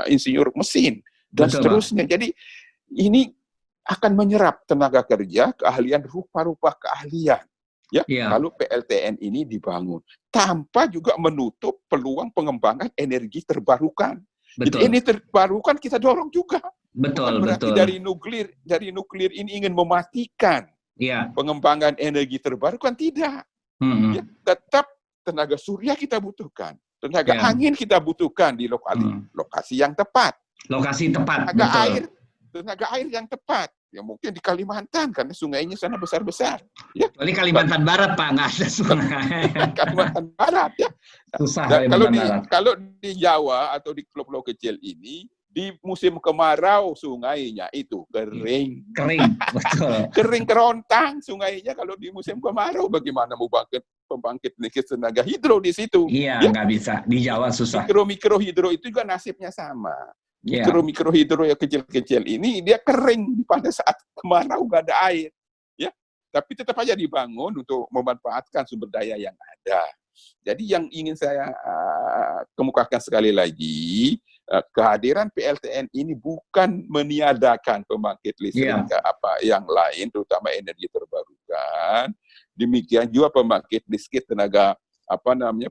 insinyur mesin, dan seterusnya. Jadi ini akan menyerap tenaga kerja, keahlian, rupa-rupa keahlian. Kalau PLTN ini dibangun tanpa juga menutup peluang pengembangan energi terbarukan. Jadi ini terbarukan kita dorong juga. Bukan berarti dari nuklir ini ingin mematikan pengembangan energi terbarukan, tidak. Tetap tenaga surya kita butuhkan, tenaga angin kita butuhkan di lokasi yang tepat. Tenaga air yang tepat. Ya mungkin di Kalimantan, karena sungainya sana besar-besar. Ya. Di Kalimantan Barat, Pak, nggak ada sungai. Kalimantan Barat, ya. Susah. Kalau di Jawa atau di pulau-pulau kecil ini, di musim kemarau sungainya itu kering. Betul. Kering kerontang sungainya kalau di musim kemarau. Bagaimana mau pembangkit listrik tenaga hidro di situ? Iya, nggak bisa. Di Jawa susah. Mikro hidro itu juga nasibnya sama. Mikro hidro yang kecil-kecil ini dia kering pada saat kemarau, nggak ada air, ya. Tapi tetap aja dibangun untuk memanfaatkan sumber daya yang ada. Jadi yang ingin saya kemukakan sekali lagi, kehadiran PLTN ini bukan meniadakan pembangkit listrik yang lain, terutama energi terbarukan. Demikian juga pembangkit listrik tenaga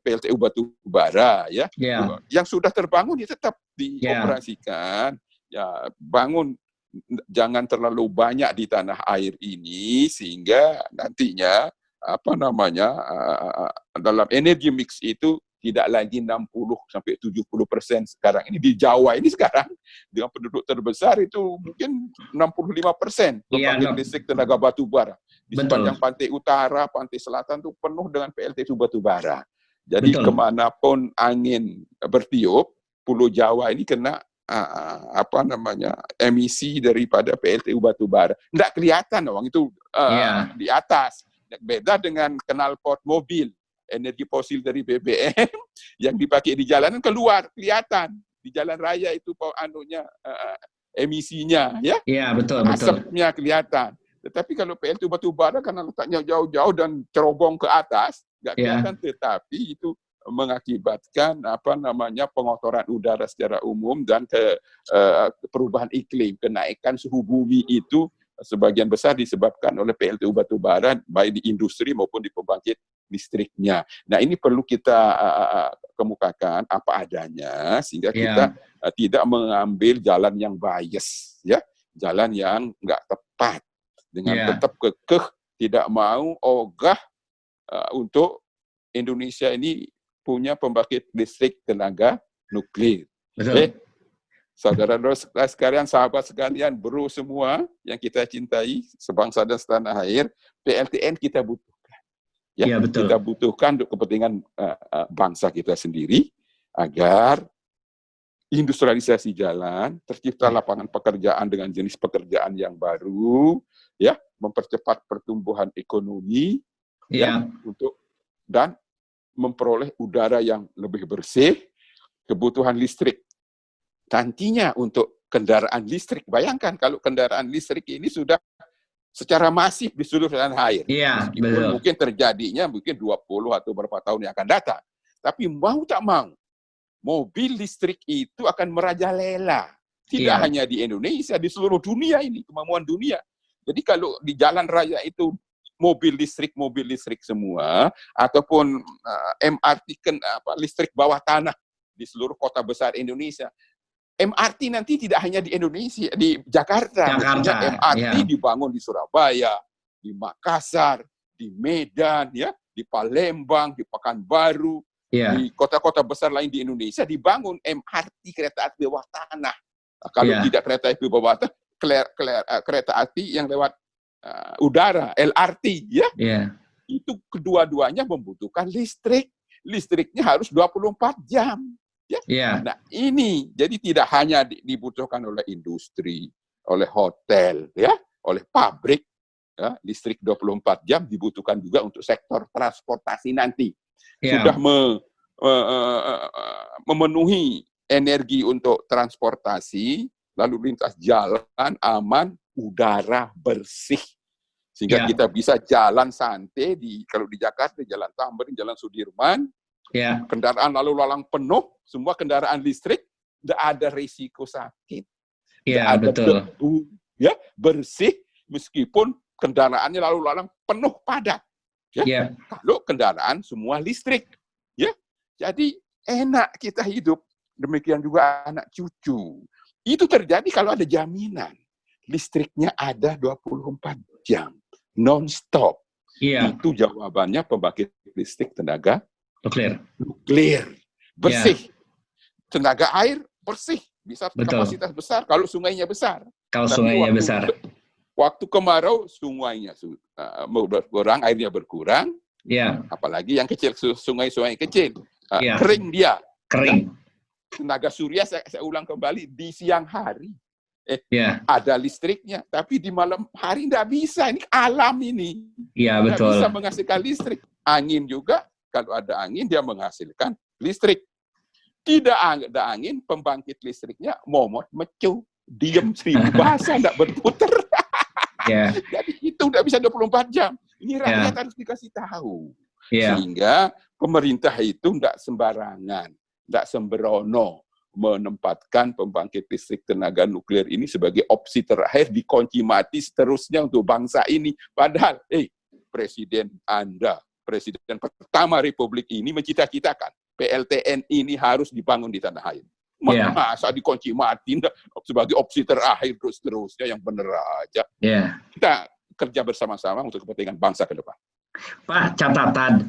PLTU batu bara, ya. Yang sudah terbangun ya tetap dioperasikan. Ya, bangun jangan terlalu banyak di tanah air ini sehingga nantinya dalam energi mix itu tidak lagi 60-70% sekarang ini. Di Jawa ini sekarang dengan penduduk terbesar itu mungkin 65% pembangkit listrik tenaga batu bara. Di sepanjang pantai utara, pantai selatan itu penuh dengan PLTU batu bara. Jadi kemanapun angin bertiup, Pulau Jawa ini kena emisi daripada PLTU batu bara. Nggak kelihatan, dong, itu di atas. Beda dengan knalpot mobil, energi fosil dari BBM yang dipakai di jalanan keluar, kelihatan. Di jalan raya itu emisinya, ya. Iya, betul. Asapnya kelihatan. Tetapi kalau PLTU batu bara karena letaknya jauh-jauh dan cerobong ke atas, nggak kelihatan, tetapi itu mengakibatkan pengotoran udara secara umum dan perubahan iklim, kenaikan suhu bumi itu sebagian besar disebabkan oleh PLTU batu bara baik di industri maupun di pembangkit listriknya. Nah, ini perlu kita kemukakan apa adanya sehingga kita tidak mengambil jalan yang bias, ya, jalan yang nggak tepat dengan tetap kekeh tidak mau ogah untuk Indonesia ini punya pembangkit listrik tenaga nuklir. Saudara-saudara sekalian, sahabat sekalian, bro semua yang kita cintai, sebangsa dan setanah air, PLTN kita butuhkan. Ya, betul. Kita butuhkan untuk kepentingan bangsa kita sendiri, agar industrialisasi jalan, tercipta lapangan pekerjaan dengan jenis pekerjaan yang baru, ya, mempercepat pertumbuhan ekonomi, ya, untuk dan memperoleh udara yang lebih bersih, kebutuhan listrik. Nantinya untuk kendaraan listrik, bayangkan kalau kendaraan listrik ini sudah secara masif di seluruh tanah air. Meskipun mungkin terjadinya mungkin 20 atau berapa tahun yang akan datang. Tapi mau tak mau, mobil listrik itu akan merajalela. Tidak hanya di Indonesia, di seluruh dunia ini, kemampuan dunia. Jadi kalau di jalan raya itu mobil listrik semua, ataupun MRT listrik bawah tanah di seluruh kota besar Indonesia. MRT nanti tidak hanya di Indonesia, di Jakarta. MRT dibangun di Surabaya, di Makassar, di Medan, ya, di Palembang, di Pekanbaru. Di kota-kota besar lain di Indonesia dibangun MRT, kereta api bawah tanah. Kalau tidak kereta api bawah tanah, kereta api yang lewat udara, LRT, ya. Itu kedua-duanya membutuhkan listrik. Listriknya harus 24 jam. Ya. Nah, ini jadi tidak hanya dibutuhkan oleh industri, oleh hotel, ya, oleh pabrik. Ya, listrik 24 jam dibutuhkan juga untuk sektor transportasi nanti. Sudah memenuhi energi untuk transportasi, lalu lintas jalan aman, udara bersih, sehingga kita bisa jalan santai kalau di Jakarta, Jalan Tamrin, Jalan Sudirman, kendaraan lalu lalang penuh, semua kendaraan listrik, tidak ada risiko sakit, tidak ada debu, ya, bersih, meskipun kendaraannya lalu lalang penuh padat. Kalau kendaraan semua listrik, ya, jadi enak kita hidup. Demikian juga anak cucu. Itu terjadi kalau ada jaminan listriknya ada 24 jam, non-stop. Itu jawabannya pembangkit listrik tenaga nuklir, bersih. Tenaga air bersih, bisa kapasitas besar kalau sungainya besar. Waktu kemarau sungainya berkurang, airnya berkurang. Apalagi yang kecil, sungai-sungai kecil, kering dia. Tenaga surya, saya ulang kembali, di siang hari ada listriknya, tapi di malam hari tidak bisa. Ini alam ini. Tidak bisa menghasilkan listrik. Angin juga, kalau ada angin dia menghasilkan listrik. Tidak ada angin, pembangkit listriknya momot mecu, diem 1000 bahasa, tidak berputar. Jadi itu tidak bisa 24 jam. Ini rakyat harus dikasih tahu. Sehingga pemerintah itu tidak sembarangan, tidak sembrono menempatkan pembangkit listrik tenaga nuklir ini sebagai opsi terakhir, dikunci mati seterusnya untuk bangsa ini. Padahal, Presiden Anda, Presiden pertama Republik ini mencita-citakan PLTN ini harus dibangun di tanah air. Masa dikunci mati sebagai opsi terakhir terus-terusnya, yang benar aja. Kita kerja bersama-sama untuk kepentingan bangsa ke depan. Pak, catatan,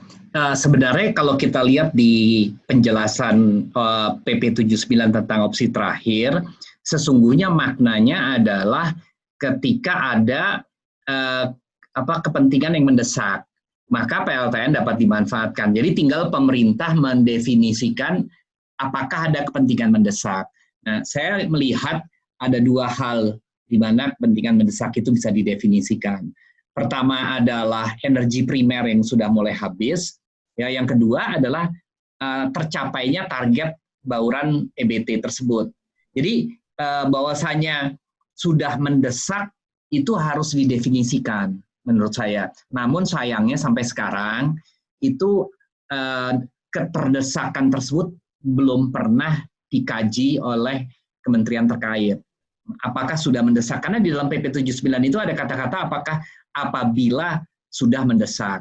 sebenarnya kalau kita lihat di penjelasan PP 79 tentang opsi terakhir, sesungguhnya maknanya adalah ketika ada kepentingan yang mendesak, maka PLTN dapat dimanfaatkan. Jadi tinggal pemerintah mendefinisikan apakah ada kepentingan mendesak. Nah, saya melihat ada dua hal di mana kepentingan mendesak itu bisa didefinisikan. Pertama adalah energi primer yang sudah mulai habis. Ya, yang kedua adalah tercapainya target bauran EBT tersebut. Jadi bahwasanya sudah mendesak itu harus didefinisikan menurut saya. Namun sayangnya sampai sekarang itu keterdesakan tersebut belum pernah dikaji oleh kementerian terkait. Apakah sudah mendesak? Karena di dalam PP 79 itu ada kata-kata apabila sudah mendesak.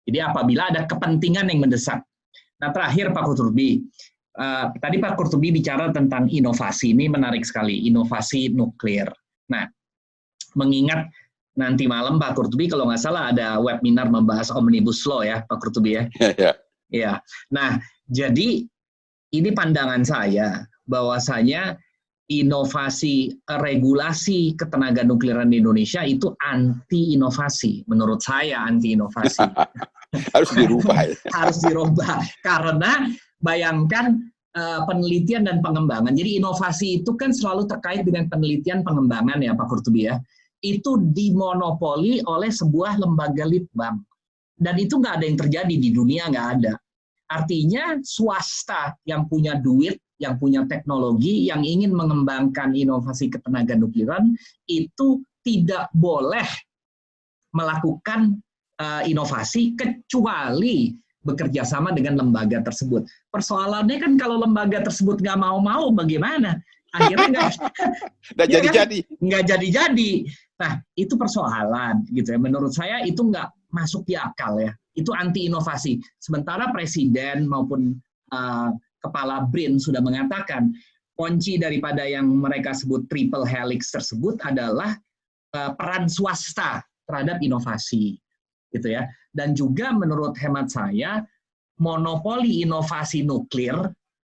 Jadi apabila ada kepentingan yang mendesak. Nah, terakhir Pak Qurtubi, tadi Pak Qurtubi bicara tentang inovasi, ini menarik sekali, inovasi nuklir. Nah, mengingat nanti malam Pak Qurtubi kalau nggak salah ada webinar membahas Omnibus Law ya Pak Qurtubi ya. Ya. Nah, jadi ini pandangan saya bahwasanya inovasi regulasi ketenaga nukliran di Indonesia itu anti inovasi. Menurut saya anti inovasi. Harus dirubah. Harus dirubah karena bayangkan penelitian dan pengembangan. Jadi inovasi itu kan selalu terkait dengan penelitian pengembangan ya Pak Qurtubi ya. Itu dimonopoli oleh sebuah lembaga litbang. Dan itu nggak ada yang terjadi di dunia, nggak ada. Artinya swasta yang punya duit, yang punya teknologi, yang ingin mengembangkan inovasi ketenaga nukliran, itu tidak boleh melakukan inovasi kecuali bekerja sama dengan lembaga tersebut. Persoalannya kan kalau lembaga tersebut nggak mau bagaimana? Akhirnya nggak jadi. Nah, itu persoalan gitu ya. Menurut saya itu nggak masuk di akal ya. Itu anti inovasi. Sementara presiden maupun kepala BRIN sudah mengatakan kunci daripada yang mereka sebut triple helix tersebut adalah peran swasta terhadap inovasi, gitu ya. Dan juga menurut hemat saya monopoli inovasi nuklir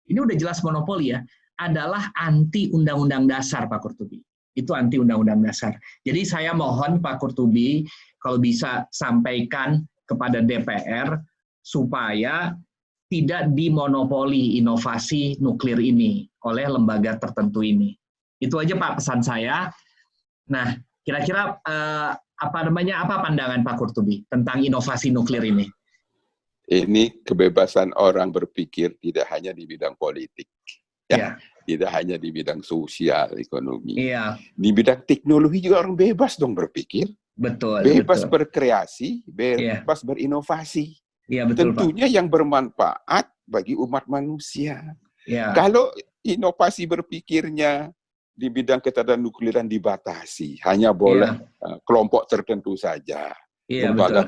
ini udah jelas monopoli ya, adalah anti Undang-Undang Dasar Pak Qurtubi. Itu anti Undang-Undang Dasar. Jadi saya mohon Pak Qurtubi kalau bisa sampaikan kepada DPR supaya tidak dimonopoli inovasi nuklir ini oleh lembaga tertentu ini. Itu aja Pak pesan saya. Nah, kira-kira apa pandangan Pak Qurtubi tentang inovasi nuklir ini? Ini kebebasan orang berpikir tidak hanya di bidang politik. Ya. Tidak hanya di bidang sosial, ekonomi. Iya. Di bidang teknologi juga orang bebas dong berpikir. Betul. Bebas berkreasi, bebas berinovasi. Iya, betul, tentunya Pak. Yang bermanfaat bagi umat manusia. Ya. Kalau inovasi berpikirnya di bidang ketenaganukliran dibatasi, hanya boleh kelompok tertentu saja, lembaga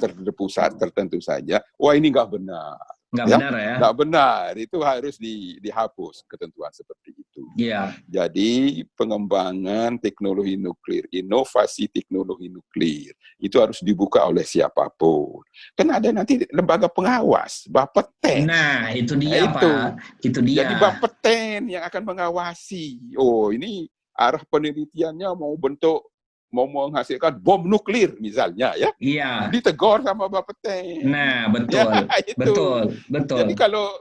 tertentu saja, wah ini nggak benar. Nggak benar ya? Nggak benar, itu harus dihapus ketentuan seperti itu. Iya. Jadi pengembangan teknologi nuklir, inovasi teknologi nuklir, itu harus dibuka oleh siapapun. Kan ada nanti lembaga pengawas, Bapeten. Nah, itu dia Pak. Itu dia. Jadi Bapeten yang akan mengawasi. Oh, ini arah penelitiannya mau menghasilkan bom nuklir misalnya ya. Iya. Ditegur sama Bapeten. Nah, betul. Ya, betul. Jadi kalau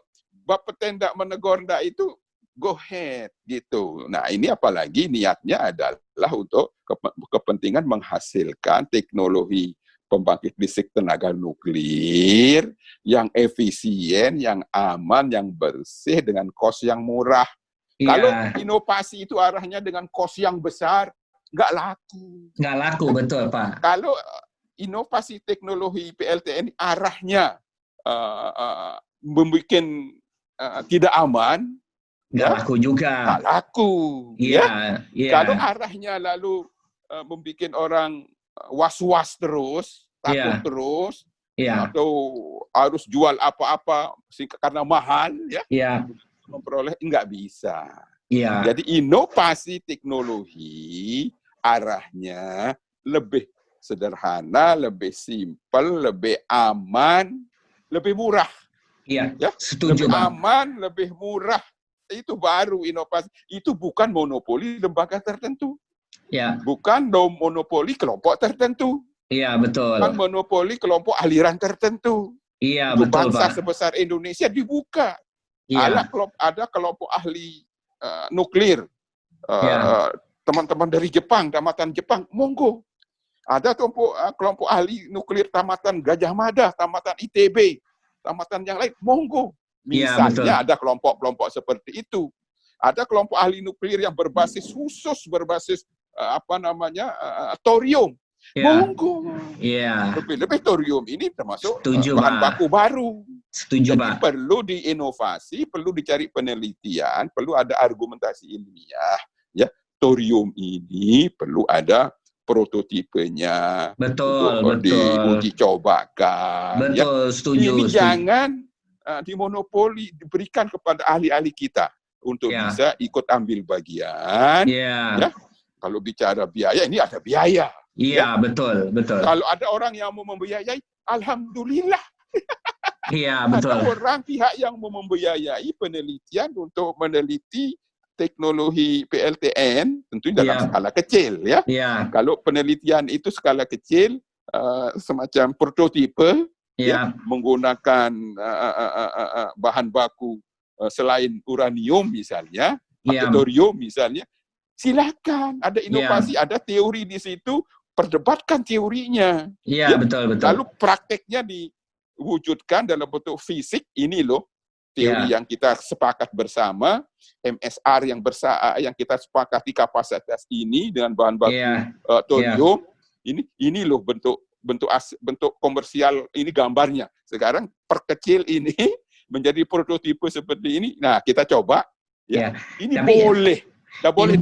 Bapeten tidak menegur itu go ahead gitu. Nah, ini apalagi niatnya adalah untuk kepentingan menghasilkan teknologi pembangkit listrik tenaga nuklir yang efisien, yang aman, yang bersih dengan kos yang murah. Iya. Kalau inovasi itu arahnya dengan kos yang besar, nggak laku. Nggak laku, betul Pak. Kalau inovasi teknologi PLTN arahnya membuat tidak aman, nggak laku juga. Nggak laku. Iya. Kalau arahnya lalu membuat orang was-was terus, takut terus, atau harus jual apa-apa karena mahal, memperoleh nggak bisa. Jadi inovasi teknologi arahnya lebih sederhana, lebih simpel, lebih aman, lebih murah. Iya, setuju lebih Bang. Aman, lebih murah. Itu baru inovasi. Itu bukan monopoli lembaga tertentu. Ya. Bukan monopoli kelompok tertentu. Iya, betul. Bukan monopoli kelompok aliran tertentu. Iya, itu betul bangsa Pak. sebesar Indonesia dibuka. Iya. Ada kelompok ahli nuklir. Teman-teman dari Jepang, tamatan Jepang, monggo. Ada kelompok ahli nuklir tamatan Gajah Mada, tamatan ITB, tamatan yang lain, monggo. Misalnya ada kelompok-kelompok seperti itu. Ada kelompok ahli nuklir yang berbasis thorium. Monggo. Lebih thorium ini termasuk bahan baku baru. Setuju, Jadi perlu diinovasi, perlu dicari penelitian, perlu ada argumentasi ilmiah. Ya, thorium ini perlu ada prototipenya. Betul. Diuji cobakan. Betul, setuju. Ini jangan dimonopoli, diberikan kepada ahli-ahli kita untuk bisa ikut ambil bagian. Ya, kalau bicara biaya, ini ada biaya. Iya, betul, betul. Kalau ada orang yang mau membiayai, alhamdulillah. Iya, betul. Ada orang pihak yang mau membiayai penelitian untuk meneliti teknologi PLTN, tentu dalam skala kecil, ya. Kalau penelitian itu skala kecil, semacam prototipe, ya, menggunakan bahan baku selain uranium misalnya, atau thorium misalnya, silakan. Ada inovasi, ada teori di situ, perdebatkan teorinya. Iya, betul, betul. Lalu prakteknya diwujudkan dalam bentuk fisik, ini loh teori yang kita sepakat bersama, MSR yang kita sepakati kapasitas ini dengan bahan baku thorium, ini loh bentuk komersial, ini gambarnya. Sekarang perkecil ini menjadi prototipe seperti ini. Nah, kita coba, ini boleh, tidak boleh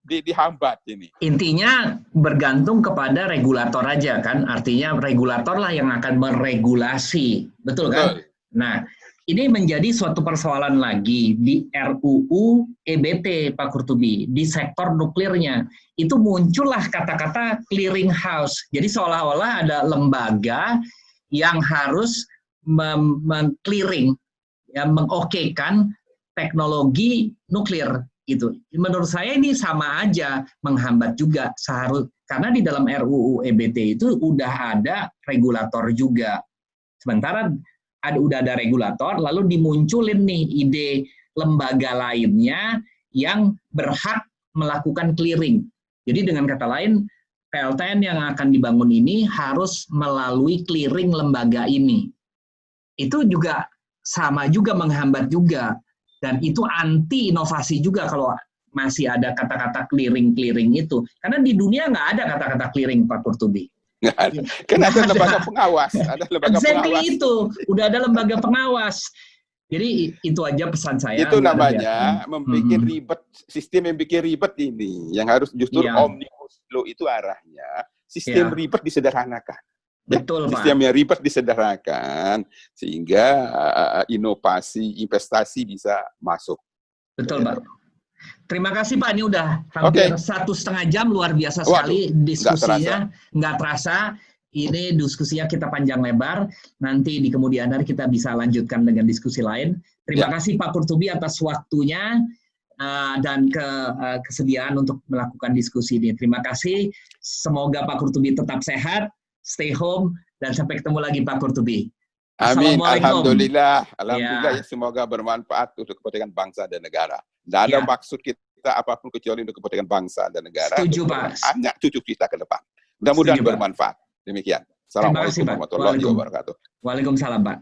dihambat ini. Intinya bergantung kepada regulator aja kan, artinya regulator lah yang akan meregulasi, betul kan? Nah, ini menjadi suatu persoalan lagi di RUU EBT, Pak Qurtubi, di sektor nuklirnya. Itu muncullah kata-kata clearing house. Jadi seolah-olah ada lembaga yang harus meng-clearing, mengokekan teknologi nuklir. Gitu. Menurut saya ini sama aja, menghambat juga karena di dalam RUU EBT itu udah ada regulator juga. Sementara udah ada regulator, lalu dimunculin nih ide lembaga lainnya yang berhak melakukan clearing. Jadi dengan kata lain, PLTN yang akan dibangun ini harus melalui clearing lembaga ini. Itu juga sama juga menghambat juga. Dan itu anti inovasi juga kalau masih ada kata-kata clearing itu. Karena di dunia nggak ada kata-kata clearing, Pak Qurtubi. Kan ada lembaga pengawas. Ada lembaga pengawas. Itu, udah ada lembaga pengawas. Jadi itu aja pesan saya. Itu namanya membuat ribet, sistem yang bikin ribet ini. Yang harus justru omnibus law itu arahnya. Sistem ribet disederhanakan. Betul, Pak. Sistem yang ribet disederhanakan sehingga inovasi, investasi bisa masuk. Betul, Pak. Terima kasih, Pak. Ini udah hampir 1,5 jam, luar biasa sekali diskusinya. Nggak terasa. Ini diskusinya kita panjang lebar. Nanti di kemudian hari kita bisa lanjutkan dengan diskusi lain. Terima kasih Pak Qurtubi atas waktunya dan kesediaan untuk melakukan diskusi ini. Terima kasih. Semoga Pak Qurtubi tetap sehat. Stay home, dan sampai ketemu lagi Pak Qurtubi. Amin, alhamdulillah. Alhamdulillah, semoga bermanfaat untuk kepentingan bangsa dan negara. Tidak ada maksud kita apapun kecuali untuk kepentingan bangsa dan negara. Setuju, Pak. Anak cucu kita ke depan. Mudah-mudahan bermanfaat. Demikian. Assalamualaikum warahmatullahi wabarakatuh. Waalaikumsalam, Pak.